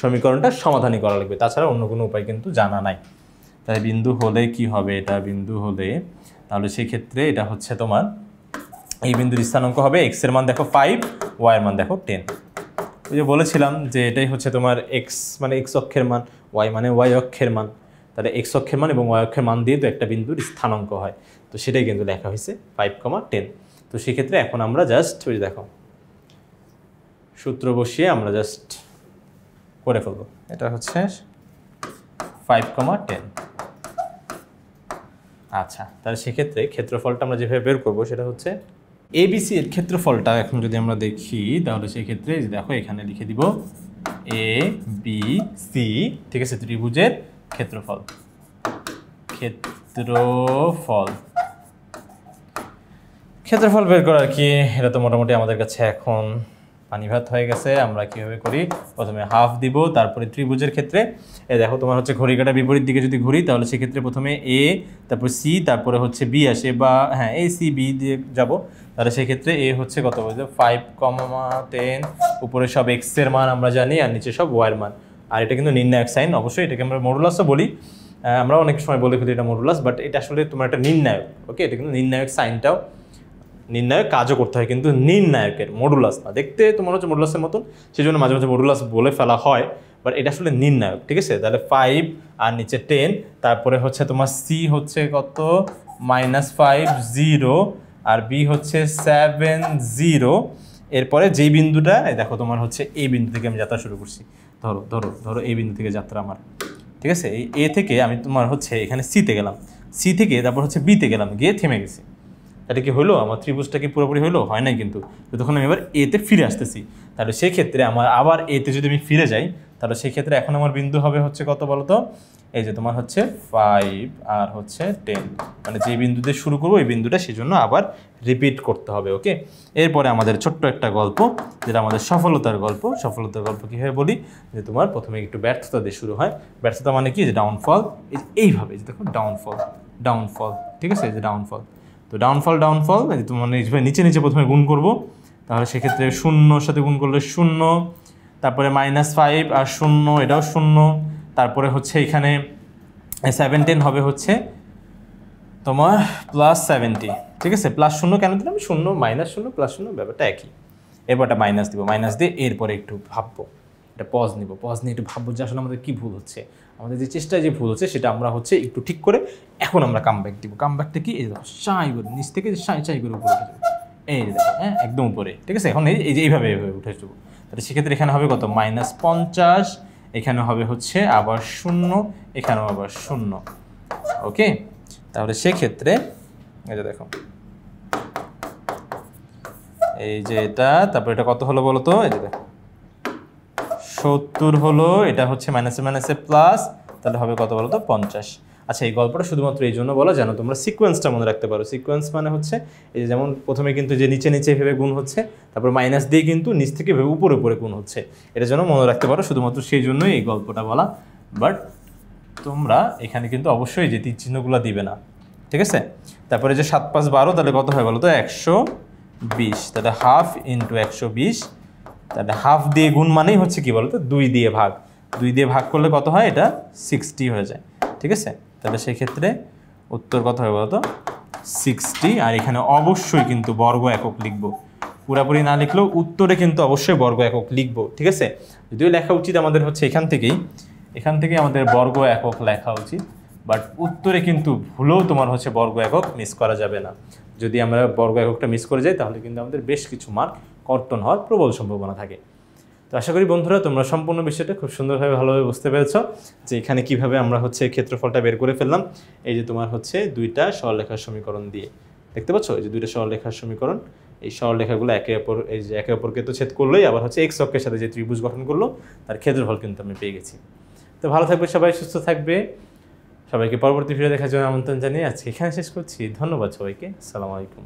সমীকরণটা সমাধানই করা লাগবে, তাছাড়া অন্য কোনো উপায় কিন্তু জানা নাই। তাই বিন্দু হলে কি হবে, এটা বিন্দু হলে তাহলে সেই ক্ষেত্রে এটা হচ্ছে তোমার এই বিন্দুর স্থানাঙ্ক হবে, x এর মান দেখো 5, y এর মান দেখো 10, ওই যে বলেছিলাম যে এটাই হচ্ছে তোমার এক্স মানে এক্স অক্ষের মান, ওয়াই মানে ওয়াই অক্ষের মান, তাহলে এক্স অক্ষের মান এবং ওয়াই অক্ষের মান দিয়ে তো একটা বিন্দুর স্থানাঙ্ক হয়, তো সেটাই কিন্তু লেখা হয়েছে 5,10। তো সেক্ষেত্রে এখন আমরা জাস্ট ওই দেখো সূত্র বসিয়ে আমরা জাস্ট করে ফেলবো। এটা হচ্ছে 5,10। আচ্ছা, তাহলে সেক্ষেত্রে ক্ষেত্রফলটা আমরা যেভাবে বের করবো সেটা হচ্ছে এবিসি এর ক্ষেত্রফলটা এখন যদি আমরা দেখি তাহলে সেই ক্ষেত্রে দেখো এখানে লিখে দিব এ বি সি, ঠিক আছে, ত্রিভুজের ক্ষেত্রফল। ক্ষেত্রফল বের করার কি, এটা তো মোটামুটি আমাদের কাছে এখন পানি ভাত হয়ে গেছে। আমরা কীভাবে করি, প্রথমে হাফ দিব, তারপরে ত্রিভুজের ক্ষেত্রে দেখো তোমার হচ্ছে ঘড়ি কাঁটা বিপরীত দিকে যদি ঘুরি তাহলে সেক্ষেত্রে প্রথমে এ, তারপর সি, তারপরে হচ্ছে বি আসে, বা হ্যাঁ এ সি বি দিয়ে যাব। তাহলে সেক্ষেত্রে এ হচ্ছে কত বলছে 5,10, উপরে সব এক্সের মান আমরা জানি আর নিচে সব ওয়াইয়ের মান। আর এটা কিন্তু নির্ণায়ক সাইন, অবশ্যই এটাকে আমরা মডুলাসও বলি, আমরা অনেক সময় বলে ফেলি এটা মডুলাস, বাট এটা আসলে তোমার একটা নির্ণায়ক। ওকে, এটা কিন্তু নির্ণায়ক সাইনটাও নির্ণায়ক কাজও করতে হয়, কিন্তু নির্ণায়কের, মডুলাস না। দেখতে তোমার হচ্ছে মডুলাসের মতন, সেই জন্য মাঝে মাঝে মডুলাস বলে ফেলা হয়, বাট এটা আসলে নির্ণায়ক, ঠিক আছে। তাহলে 5 আর নিচে 10, তারপরে হচ্ছে তোমার সি হচ্ছে কত -5 0, আর বি হচ্ছে 7 0। এরপরে যেই বিন্দুটা দেখো তোমার হচ্ছে এই বিন্দু থেকে আমি যাত্রা শুরু করছি, ধরো ধরো ধরো এই বিন্দু থেকে যাত্রা আমার, ঠিক আছে। এই এ থেকে আমি তোমার হচ্ছে এখানে সিতে গেলাম, সি থেকে তারপর হচ্ছে বিতে গেলাম, গিয়ে থেমে গেছি। তাহলে কি হলো, আমার ত্রিভুজটা কি পুরোপুরি হলো? হয় নাই কিন্তু। তখন আমি এবার এতে ফিরে আসতেছি, তাহলে সেক্ষেত্রে আমার আবার এতে যদি আমি ফিরে যাই তাহলে সেক্ষেত্রে এখন আমার বিন্দু হবে হচ্ছে কত বলো তো, এই যে তোমার হচ্ছে 5 আর হচ্ছে 10, মানে যে বিন্দুতে শুরু করবো এই বিন্দুটা সেজন্য আবার রিপিট করতে হবে। ওকে, এরপরে আমাদের ছোট্ট একটা গল্প, যেটা আমাদের সফলতার গল্প। সফলতার গল্প কীভাবে বলি, যে তোমার প্রথমে একটু ব্যর্থতা দিয়ে শুরু হয়। ব্যর্থতা মানে কি, যে ডাউনফল, এইভাবে যে দেখো ডাউনফল ডাউনফল, ঠিক আছে, এই যে ডাউনফল। তো ডাউনফল তোমার নিচে নিচে প্রথমে গুণ করব, তাহলে সেক্ষেত্রে 0 সাথে গুণ করলে 0, তারপরে -5 আর 0, এটাও 0, তারপরে হচ্ছে এখানে 17 হবে হচ্ছে তোমার +70, ঠিক আছে। +0 কেন দিলাম, 0 -0 +0 ব্যাপারটা একই। এরপরটা মাইনাস দিব, মাইনাস দিয়ে এরপরে একটু ভাববো, এটা পজ নিব, পজ নিয়ে একটু ভাববো যে আসলে আমাদের কী ভুল হচ্ছে, আমাদের যে চেষ্টায় যে ভুল হচ্ছে সেটা আমরা হচ্ছে একটু ঠিক করে এখন আমরা কামব্যাক দিব। কামব্যাকটা কি, এই দেখো সাই করে নিচ থেকে সাই করে উপরে উঠে যাবো, এই দেখো হ্যাঁ একদম উপরে, ঠিক আছে। এখন এই যে এইভাবে উঠে যাবো, তাহলে সেক্ষেত্রে এখানে হবে কত -50, এখানে হবে হচ্ছে আবার 0, এখানেও আবার 0। ওকে, তাহলে সেক্ষেত্রে এই যে দেখো এই যে এটা, তারপর এটা কত হলো বলো তো, এই যে দেখো 70 হলো, এটা হচ্ছে মাইনাসে মাইনাসে প্লাস, তাহলে হবে কত বলো তো 50। আচ্ছা, এই গল্পটা শুধুমাত্র এই জন্য বলা যেন তোমরা সিকোয়েন্সটা মনে রাখতে পারো। সিকোয়েন্স মানে হচ্ছে এই যে যেমন প্রথমে কিন্তু যে নিচে নিচে ভেবে গুণ হচ্ছে, তারপর মাইনাস দিয়ে কিন্তু নিচ থেকে ভেবে উপরে উপরে গুণ হচ্ছে, এটা যেন মনে রাখতে পারো, শুধুমাত্র সেই জন্যই এই গল্পটা বলা। বাট তোমরা এখানে কিন্তু অবশ্যই যে তীর চিহ্নগুলো দিবে না, ঠিক আছে। তারপরে যে 7 5 12, তাহলে কত হয় বলো তো 120, তাহলে হাফ ইন্টু 120, তাহলে হাফ দিয়ে গুণ মানেই হচ্ছে কি বলতো 2 দিয়ে ভাগ, 2 দিয়ে ভাগ করলে কত হয়, এটা 60 হয়ে যায়, ঠিক আছে। তাহলে সেক্ষেত্রে উত্তর কত হবে বলতো 60। আর এখানে অবশ্যই কিন্তু বর্গ একক লিখবো, পুরাপুরি না লিখলেও উত্তরে কিন্তু অবশ্যই বর্গ একক লিখবো, ঠিক আছে। যদিও লেখা উচিত আমাদের হচ্ছে এখান থেকেই আমাদের বর্গ একক লেখা উচিত, বাট উত্তরে কিন্তু ভুলেও তোমার হচ্ছে বর্গ একক মিস করা যাবে না। যদি আমরা বর্গ এককটা মিস করে যাই তাহলে কিন্তু আমাদের বেশ কিছু মার্ক কর্তন হওয়ার প্রবল সম্ভাবনা থাকে। তো আশা করি বন্ধুরা তোমরা সম্পূর্ণ বিষয়টা খুব সুন্দরভাবে ভালোভাবে বুঝতে পেরেছো, যে এখানে কিভাবে আমরা হচ্ছে ক্ষেত্রফলটা বের করে ফেললাম। এই যে তোমার হচ্ছে দুইটা সরলরেখার সমীকরণ দিয়ে, দেখতে পাচ্ছ এই যে দুইটা সরলরেখার সমীকরণ, এই সরলরেখাগুলো একে অপরকে তো ছেদ করলোই, আবার হচ্ছে এক্স অক্ষের সাথে যে ত্রিভুজ গঠন করলো তার ক্ষেত্রফল কিন্তু আমি পেয়ে গেছি। তো ভালো থাকবে সবাই, সুস্থ থাকবে, সবাইকে পরবর্তী ভিডিও দেখার জন্য আমন্ত্রণ জানিয়ে আজকে এখানে শেষ করছি। ধন্যবাদ সবাইকে, আসসালামু আলাইকুম।